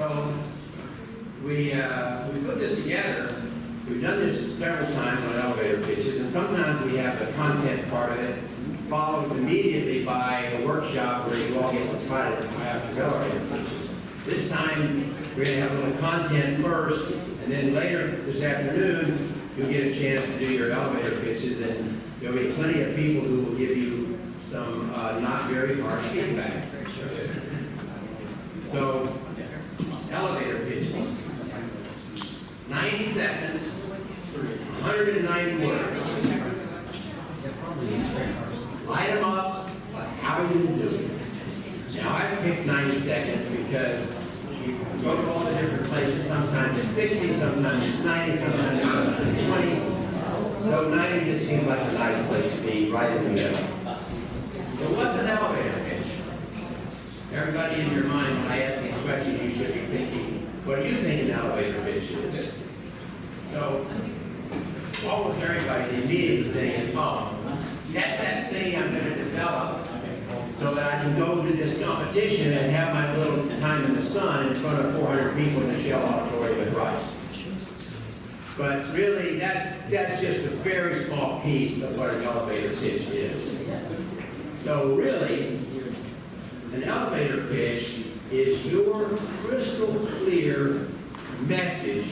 So we put this together. We've done this several times on elevator pitches, and sometimes we have the content part of it followed immediately by a workshop where you all get excited after elevator pitches. This time, we're going to have a little content first, and then later this afternoon, you'll get a chance to do your elevator pitches, and there'll be plenty of people who will give you some not very harsh feedback. So, elevator pitches. 90 seconds, 190 words. Light them up. How are you going to do it? Now, I picked 90 seconds because you go to all the different places. Sometimes it's 60, sometimes it's 90, sometimes it's 20. So 90 just seems like a nice place to be, right in the middle. So what's an elevator pitch? Everybody in your mind, when I ask these questions, you should be thinking, what do you think an elevator pitch is? So almost everybody, the immediate thing is, oh, that's that thing I'm going to develop so that I can go to this competition and have my little time in the sun in front of 400 people in the Shell Auditorium at Rice. But really, that's just a very small piece of what an elevator pitch is. So really, an elevator pitch is your crystal clear message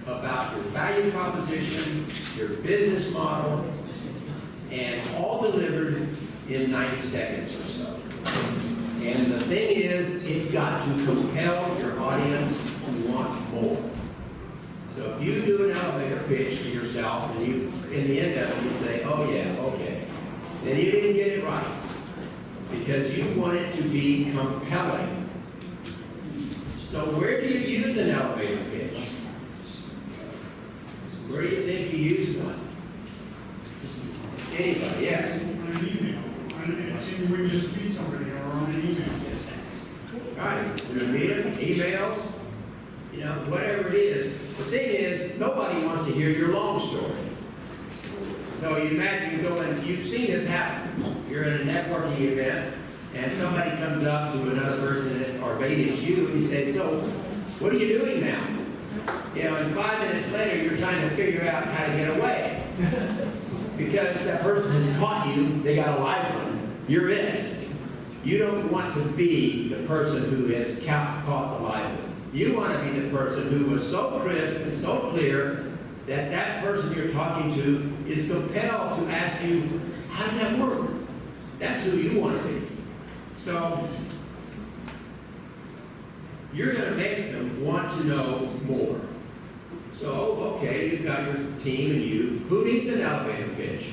about your value proposition, your business model, and all delivered in 90 seconds or so. And the thing is, it's got to compel your audience to want more. So if you do an elevator pitch to yourself and you, in the end of it, you say, oh yes, okay, then you didn't get it right because you want it to be compelling. So where do you use an elevator pitch? Where do you think you use one? Anybody? Yes. On an email. When you just meet somebody or on an email. All right. You're going to meet them, emails, you know, whatever it is. The thing is, nobody wants to hear your long story. So you imagine you go and you've seen this happen. You're at a networking event, and somebody comes up to another person, or maybe it's you, and you say, so, what are you doing now? You know, and 5 minutes later, you're trying to figure out how to get away. Because that person has caught you, they got a live one. You're it. You don't want to be the person who has caught the live one. You want to be the person who was so crisp and so clear that that person you're talking to is compelled to ask you, how does that work? That's who you want to be. So, you're going to make them want to know more. So, okay, you've got your team and you. Who needs an elevator pitch?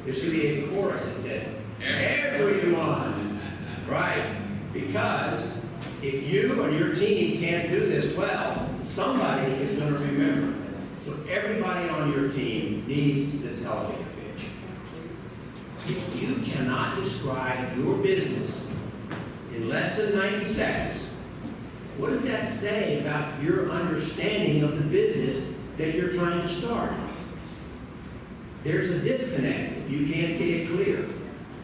There should be a chorus that says, everyone. Right? Because if you and your team can't do this well, somebody is going to remember. So everybody on your team needs this elevator pitch. If you cannot describe your business in less than 90 seconds, what does that say about your understanding of the business that you're trying to start? There's a disconnect if you can't get it clear.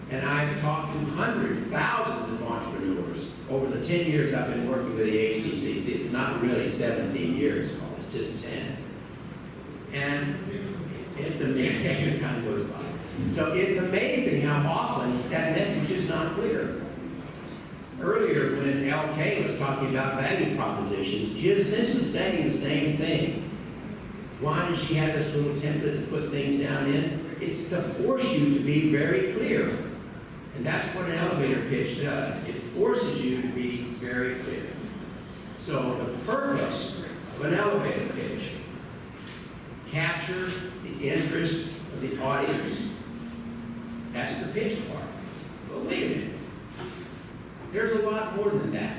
And I've talked to hundreds, thousands of entrepreneurs over the 10 years I've been working with the HTCC. It's not really 17 years, it's just 10. And it's amazing, time goes by. So it's amazing how often that message is not clear. Earlier, when LK was talking about value propositions, she was essentially saying the same thing. Why does she have this little template to put things down in? It's to force you to be very clear. And that's what an elevator pitch does. It forces you to be very clear. So the purpose of an elevator pitch, capture the interest of the audience. That's the pitch part. But wait a minute. There's a lot more than that.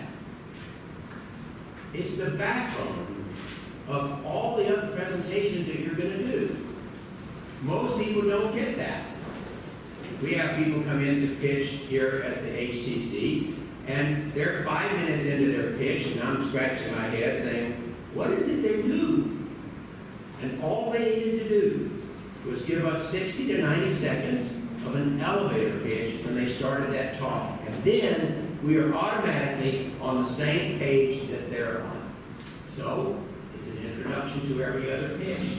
It's the backbone of all the other presentations that you're going to do. Most people don't get that. We have people come in to pitch here at the HTC, and they're 5 minutes into their pitch, and I'm scratching my head saying, what is it they do? And all they needed to do was give us 60 to 90 seconds of an elevator pitch when they started that talk. And then we are automatically on the same page that they're on. So, it's an introduction to every other pitch.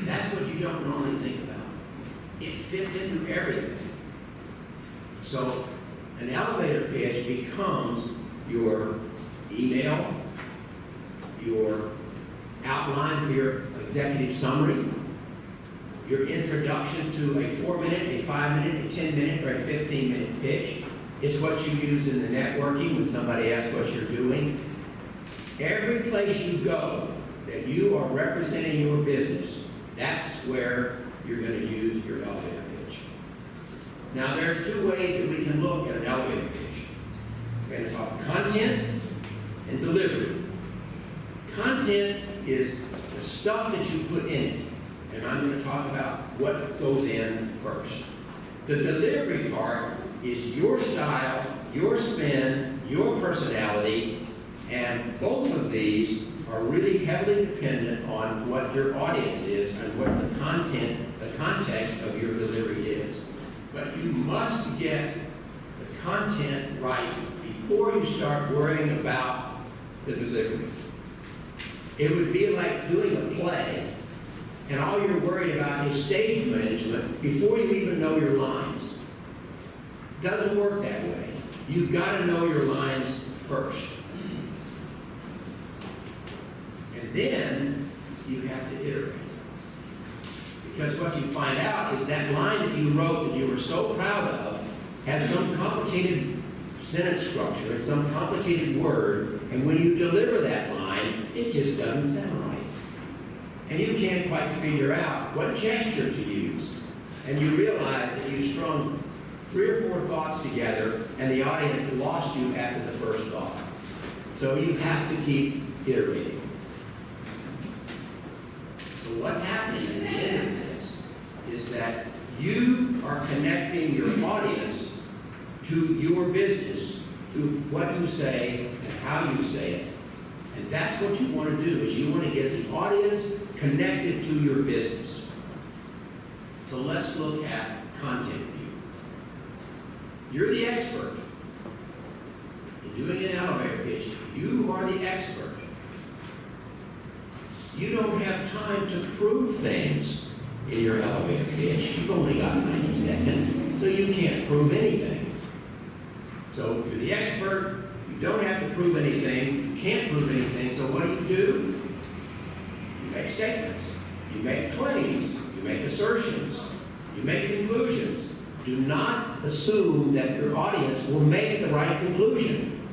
That's what you don't normally think about. It fits into everything. So, an elevator pitch becomes your email, your outline for your executive summary, your introduction to a 4-minute, a 5-minute, a 10-minute, or a 15-minute pitch. It's what you use in the networking when somebody asks what you're doing. Every place you go that you are representing your business, that's where you're going to use your elevator pitch. Now, there's two ways that we can look at an elevator pitch. We're going to talk content and delivery. Content is the stuff that you put in it, and I'm going to talk about what goes in first. The delivery part is your style, your spin, your personality, and both of these are really heavily dependent on what your audience is and what the context of your delivery is. But you must get the content right before you start worrying about the delivery. It would be like doing a play, and all you're worried about is stage management before you even know your lines. Doesn't work that way. You've got to know your lines first. And then you have to iterate. Because what you find out is that line that you wrote that you were so proud of has some complicated sentence structure, it's some complicated word, and when you deliver that line, it just doesn't sound right. And you can't quite figure out what gesture to use. And you realize that you strung 3 or 4 thoughts together, and the audience lost you after the first thought. So you have to keep iterating. So what's happening at the end of this is that you are connecting your audience to your business through what you say and how you say it. And that's what you want to do, is you want to get the audience connected to your business. So let's look at content view. You're the expert. You're doing an elevator pitch. You are the expert. You don't have time to prove things in your elevator pitch. You've only got 90 seconds, so you can't prove anything. So you're the expert. You don't have to prove anything. You can't prove anything, so what do? You make statements. You make claims. You make assertions. You make conclusions. Do not assume that your audience will make the right conclusion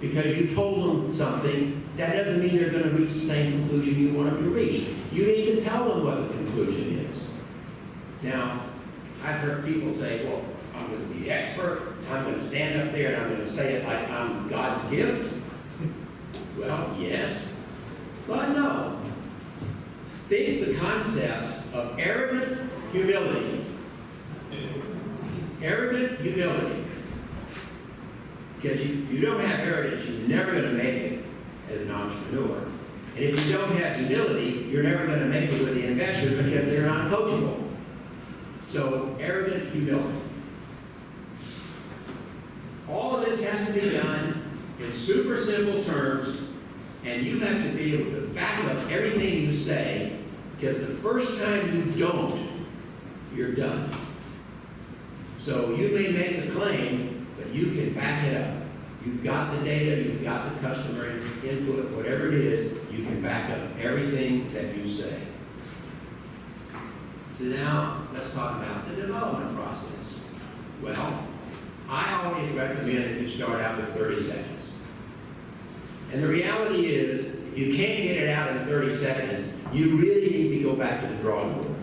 because you told them something. That doesn't mean they're going to reach the same conclusion you want them to reach. You need to tell them what the conclusion is. Now, I've heard people say, well, I'm going to be the expert. I'm going to stand up there and I'm going to say it like I'm God's gift. Well, yes, but no. Think the concept of arrogant humility. Arrogant humility. Because if you don't have arrogance, you're never going to make it as an entrepreneur. And if you don't have humility, you're never going to make it with the investor because they're not coachable. So, arrogant humility. All of this has to be done in super simple terms, and you have to be able to back up everything you say, because the first time you don't, you're done. So you may make a claim, but you can back it up. You've got the data, you've got the customer input, whatever it is, you can back up everything that you say. So now, let's talk about the development process. Well, I always recommend that you start out with 30 seconds. And the reality is, if you can't get it out in 30 seconds, you really need to go back to the drawing board.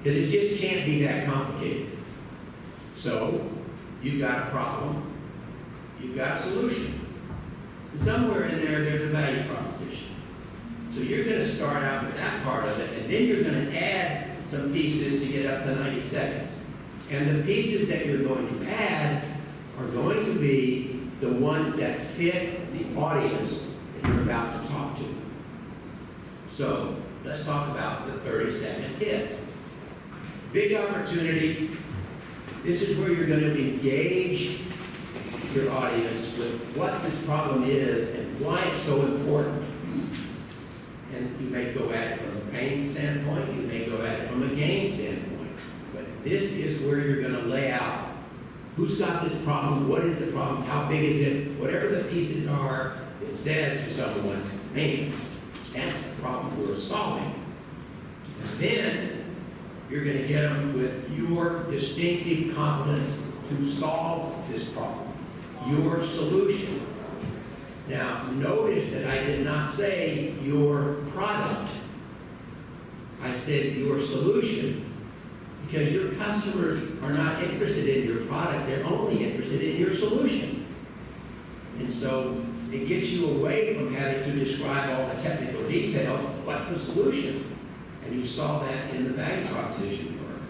Because it just can't be that complicated. So, you've got a problem, you've got a solution. And somewhere in there, there's a value proposition. So you're going to start out with that part of it, and then you're going to add some pieces to get up to 90 seconds. And the pieces that you're going to add are going to be the ones that fit the audience that you're about to talk to. So, let's talk about the 30-second hit. Big opportunity. This is where you're going to engage your audience with what this problem is and why it's so important. And you may go at it from a pain standpoint, you may go at it from a gain standpoint, but this is where you're going to lay out who's got this problem, what is the problem, how big is it, whatever the pieces are, it says to someone, man, that's the problem we're solving. And then you're going to hit them with your distinctive competence to solve this problem, your solution. Now, notice that I did not say your product. I said your solution, because your customers are not interested in your product, they're only interested in your solution. And so it gets you away from having to describe all the technical details. What's the solution? And you saw that in the value proposition work.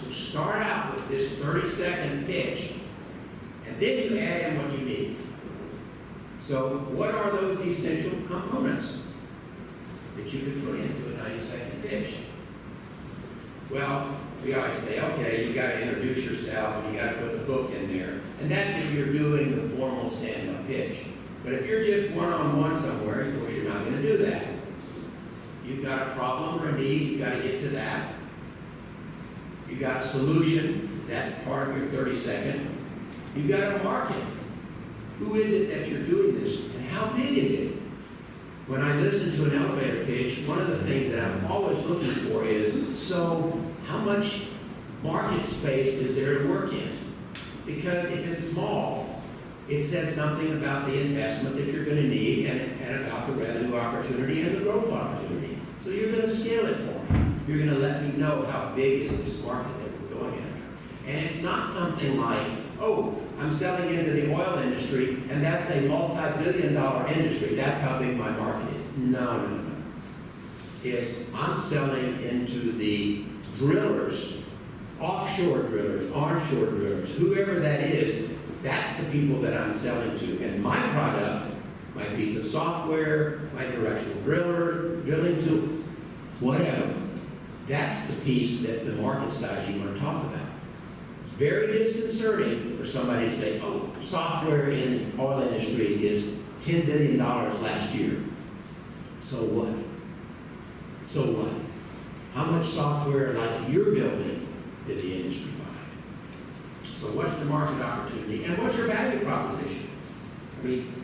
So start out with this 30-second pitch, and then you add in what you need. So what are those essential components that you can put into a 90-second pitch? Well, we always say, okay, you got to introduce yourself and you got to put the book in there. And that's if you're doing the formal stand-up pitch. But if you're just one-on-one somewhere, of course, you're not going to do that. You've got a problem or a need, you've got to get to that. You've got a solution, because that's part of your 30-second. You've got a market. Who is it that you're doing this, and how big is it? When I listen to an elevator pitch, one of the things that I'm always looking for is, so how much market space is there to work in? Because if it's small, it says something about the investment that you're going to need and about the revenue opportunity and the growth opportunity. So you're going to scale it for me. You're going to let me know how big is this market that we're going after. And it's not something like, oh, I'm selling into the oil industry, and that's a multi-billion-dollar industry. That's how big my market is. No. It's, I'm selling into the drillers, offshore drillers, onshore drillers, whoever that is, that's the people that I'm selling to. And my product, my piece of software, my directional drilling tool, whatever, that's the piece, that's the market size you want to talk about. It's very disconcerting for somebody to say, oh, software in the oil industry is $10 billion last year. So what? So what? How much software like you're building did the industry buy? So what's the market opportunity? And what's your value proposition? I mean,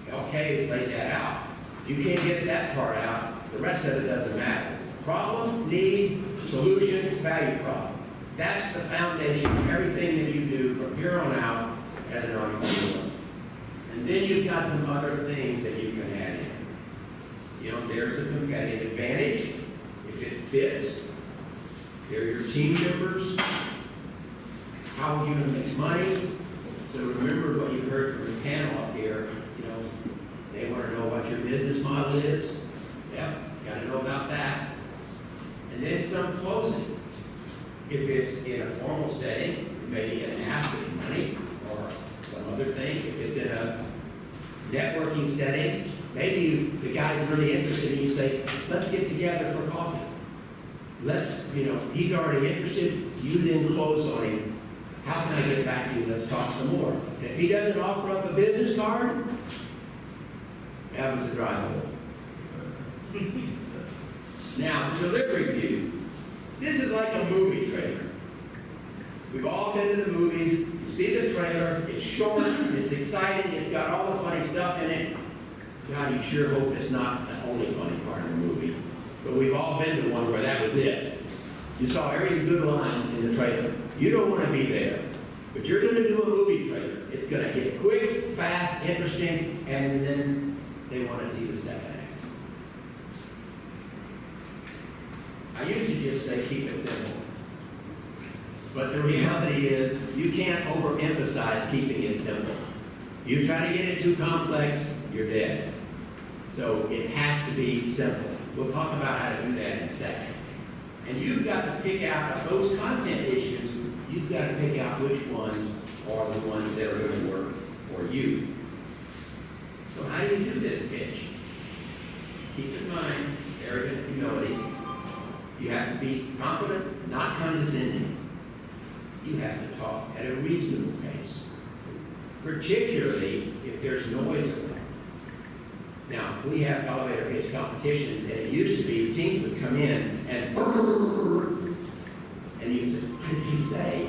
okay, lay that out. If you can't get that part out, the rest of it doesn't matter. Problem, need, solution, value problem. That's the foundation of everything that you do from here on out as an entrepreneur. And then you've got some other things that you can add in. You know, there's the competitive advantage. If it fits, they're your team members. How are you going to make money? So remember what you heard from the panel up here. You know, they want to know what your business model is. Yep, got to know about that. And then some closing. If it's in a formal setting, maybe an ask of money or some other thing. If it's in a networking setting, maybe the guy's really interested and you say, let's get together for coffee. Let's, you know, he's already interested, you then close on him. How can I get back to you? Let's talk some more. And if he doesn't offer up a business card, that was a dry hole. Now, the delivery view. This is like a movie trailer. We've all been to the movies. You see the trailer. It's short. It's exciting. It's got all the funny stuff in it. God, you sure hope it's not the only funny part of the movie. But we've all been to one where that was it. You saw every good line in the trailer. You don't want to be there. But you're going to do a movie trailer. It's going to hit quick, fast, interesting, and then they want to see the second act. I used to just say keep it simple. But the reality is you can't overemphasize keeping it simple. You try to get it too complex, you're dead. So it has to be simple. We'll talk about how to do that in a second. And you've got to pick out of those content issues, you've got to pick out which ones are the ones that are going to work for you. So how do you do this pitch? Keep in mind, arrogant humility. You have to be confident, not condescending. you have to talk at a reasonable pace, particularly if there's noise around. Now, we have elevator pitch competitions, and it used to be teams would come in and you say, what did he say?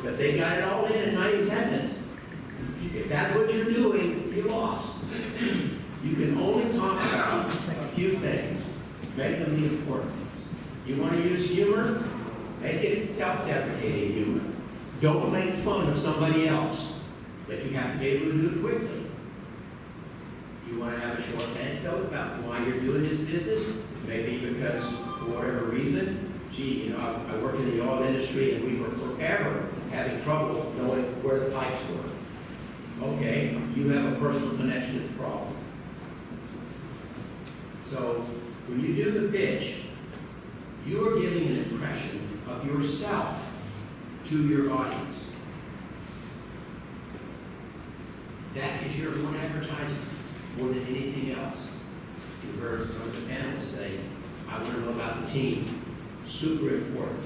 But they got it all in 90 seconds. If that's what you're doing, you lost. You can only talk about a few things. Make them the important ones. You want to use humor? Make it self-deprecating humor. Don't make fun of somebody else, but you have to be able to do it quickly. You want to have a short anecdote about why you're doing this business? Maybe because, for whatever reason, I worked in the oil industry and we were forever having trouble knowing where the pipes were. Okay, you have a personal connection to the problem. So, when you do the pitch, you are giving an impression of yourself to your audience. That is your one advertisement more than anything else. You heard some of the panelists say, I want to know about the team. Super important.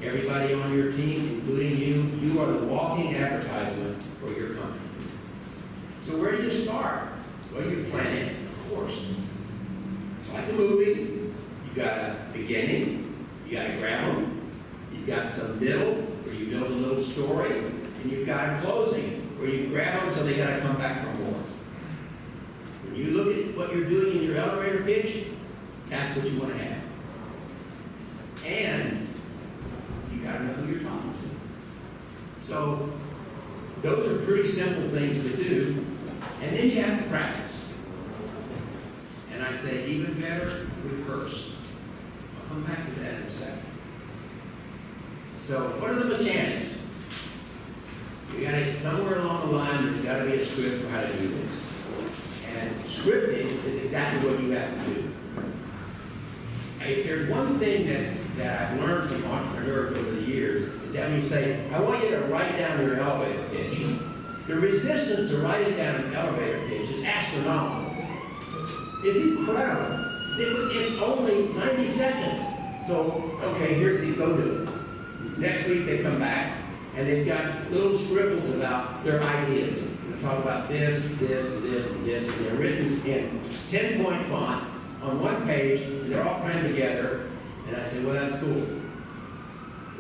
Everybody on your team, including you are the walking advertisement for your company. So where do you start? Well, you plan it, of course. It's like a movie. You've got a beginning, you got to grab them. You've got some middle, where you build a little story, and you've got a closing, where you grab them so they got to come back for more. When you look at what you're doing in your elevator pitch, that's what you want to have. And you got to know who you're talking to. So those are pretty simple things to do, and then you have to practice. And I say even better, rehearse. I'll come back to that in a second. So what are the mechanics? You got to, somewhere along the line, there's got to be a script for how to do this. And scripting is exactly what you have to do. If there's one thing that I've learned from entrepreneurs over the years, is that when you say, I want you to write down your elevator pitch, the resistance to writing down an elevator pitch is astronomical. It's incredible. It's only 90 seconds. So, okay, here's the go do it. Next week they come back and they've got little scribbles about their ideas. We're talk about this, this, and this, and this, and they're written in 10-point font on one page, and they're all crammed together. And I say, well, that's cool.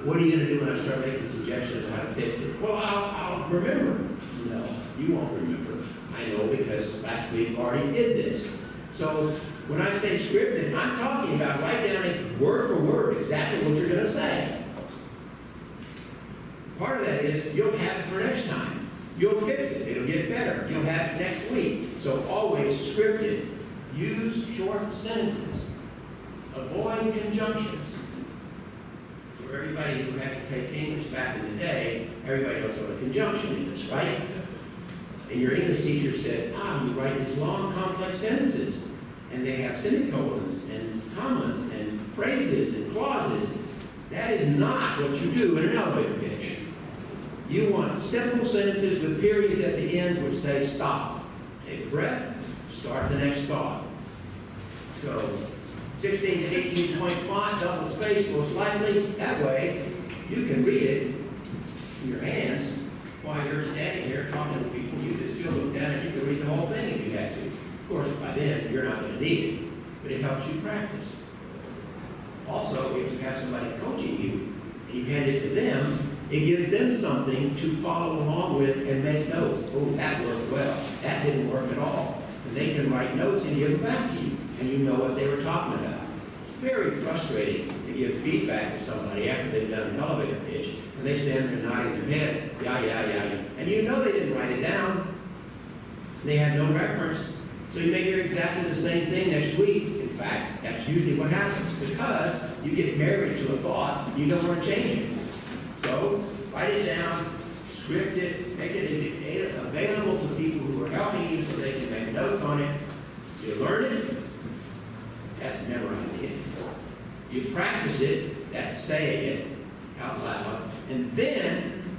What are you going to do when I start making suggestions on how to fix it? Well, I'll remember. No, you won't remember. I know because last week already did this. So when I say scripted, I'm talking about write down it word for word exactly what you're going to say. Part of that is you'll have it for next time. You'll fix it. It'll get better. You'll have it next week. So always scripted. Use short sentences. Avoid conjunctions. For everybody who had to take English back in the day, everybody knows what a conjunction is, right? And your English teacher said, you write these long, complex sentences, and they have semicolons and commas and phrases and clauses. That is not what you do in an elevator pitch. You want simple sentences with periods at the end which say stop. Take a breath, start the next thought. So 16 to 18 point font, double space most likely. That way you can read it in your hands while you're standing here talking to people. You can still look down and you can read the whole thing if you had to. Of course, by then you're not going to need it, but it helps you practice. Also, if you have somebody coaching you and you hand it to them, it gives them something to follow along with and make notes. Oh, that worked well. That didn't work at all. And they can write notes and give them back to you, and you know what they were talking about. It's very frustrating to give feedback to somebody after they've done an elevator pitch, and they stand there nodding their head, yeah. And you know they didn't write it down. They had no reference. So you may hear exactly the same thing next week. In fact, that's usually what happens, because you get married to a thought and you don't want to change it. So write it down, script it, make it available to people who are helping you so they can make notes on it. You learn it, that's memorizing it. You practice it, that's saying it out loud. And then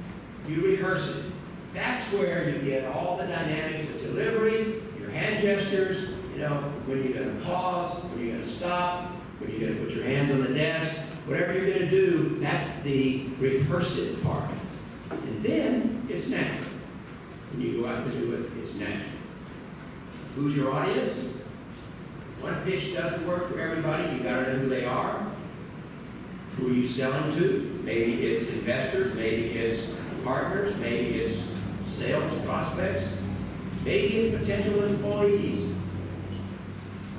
you rehearse it. That's where you get all the dynamics of delivery, your hand gestures, when you're going to pause, when you're going to stop, when you're going to put your hands on the desk, whatever you're going to do, that's the rehearsive part. And then it's natural. When you go out to do it, it's natural. Who's your audience? One pitch doesn't work for everybody. You got to know who they are. Who are you selling to? Maybe it's investors, maybe it's partners, maybe it's sales prospects, maybe it's potential employees.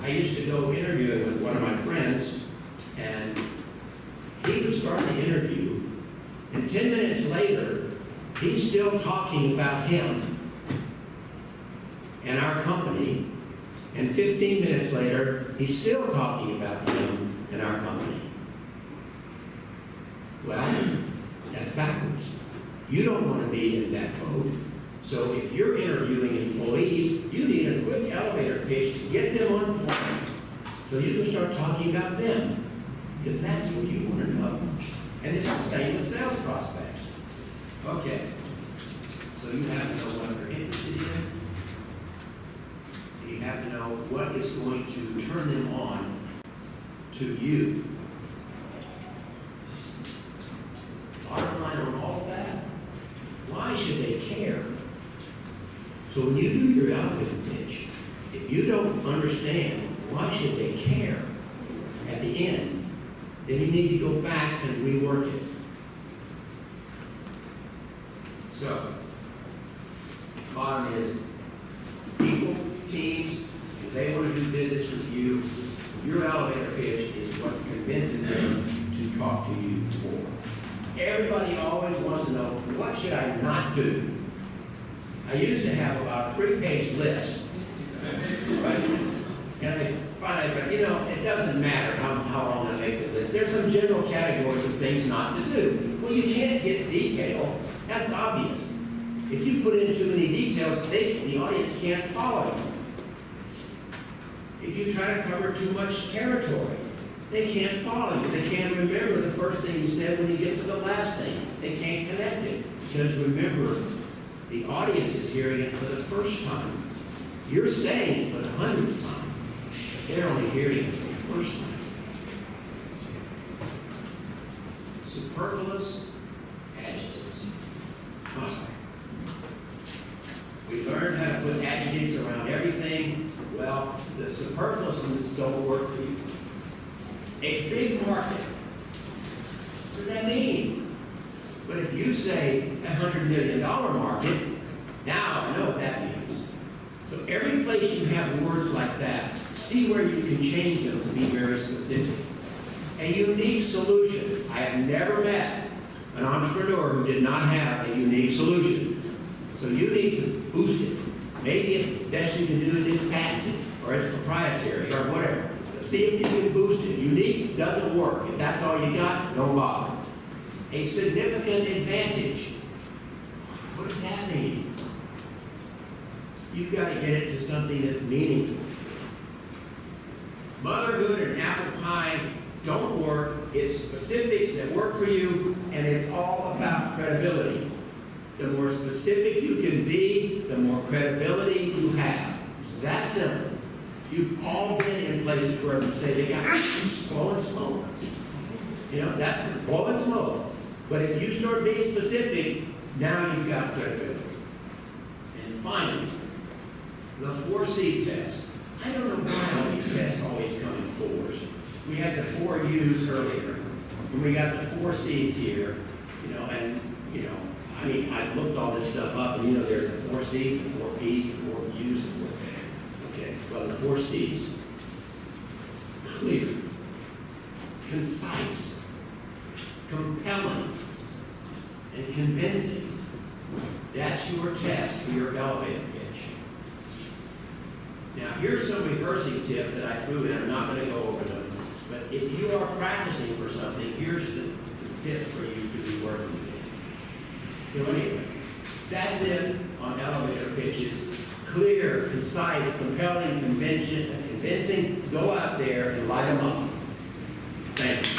I used to go interviewing with one of my friends, and he would start the interview, and 10 minutes later, he's still talking about him and our company, and 15 minutes later, he's still talking about him and our company. Well, that's backwards. You don't want to be in that mode. So if you're interviewing employees, you need a quick elevator pitch to get them on point so you can start talking about them, because that's what you want to know. And it's the same with sales prospects. Okay, so you have to know what they're interested in, and you have to know what is going to turn them on to you. Bottom line on all that, why should they care? So when you do your elevator pitch, if you don't understand why should they care at the end, then you need to go back and rework it. So, bottom is, people, teams, if they want to do business with you, your elevator pitch is what convinces them to talk to you more. Everybody always wants to know, what should I not do? I used to have about a 3-page list, right? And I finally, but it doesn't matter how long I make the list. There's some general categories of things not to do. Well, you can't get detail. That's obvious. If you put in too many details, the audience can't follow you. If you try to cover too much territory, they can't follow you. They can't remember the first thing you said when you get to the last thing. They can't connect it. Because remember, the audience is hearing it for the first time. You're saying it for the 100th time. They're only hearing it for the first time. Superfluous adjectives. Oh. We learned how to put adjectives around everything. Well, the superfluous ones don't work for you. A big market. What does that mean? But if you say $100 million market, now I know what that means. So every place you have words like that, see where you can change them to be very specific. A unique solution. I have never met an entrepreneur who did not have a unique solution. So you need to boost it. Maybe the best you can do is it's patented or it's proprietary or whatever. But see if you can boost it. Unique doesn't work. If that's all you got, don't bother. A significant advantage. What does that mean? You've got to get it to something that's meaningful. Motherhood and apple pie don't work. It's specifics that work for you, and it's all about credibility. The more specific you can be, the more credibility you have. It's that simple. You've all been in places where you say they got blowing smoke. That's blowing smoke. But if you start being specific, now you've got credibility. And finally, the 4C test. I don't know why all these tests always come in 4s. We had the 4 U's earlier, and we got the 4 C's here, I looked all this stuff up, and there's the 4 C's, the 4 P's, the 4 U's, the 4, okay, well, the 4 C's. Clear, concise, compelling, and convincing. That's your test for your elevator pitch. Now, here's some rehearsing tips that I threw in. I'm not going to go over them. But if you are practicing for something, here's the tip for you to be working with. So anyway, that's it on elevator pitches. Clear, concise, compelling, convincing. Go out there and light them up. Thank you.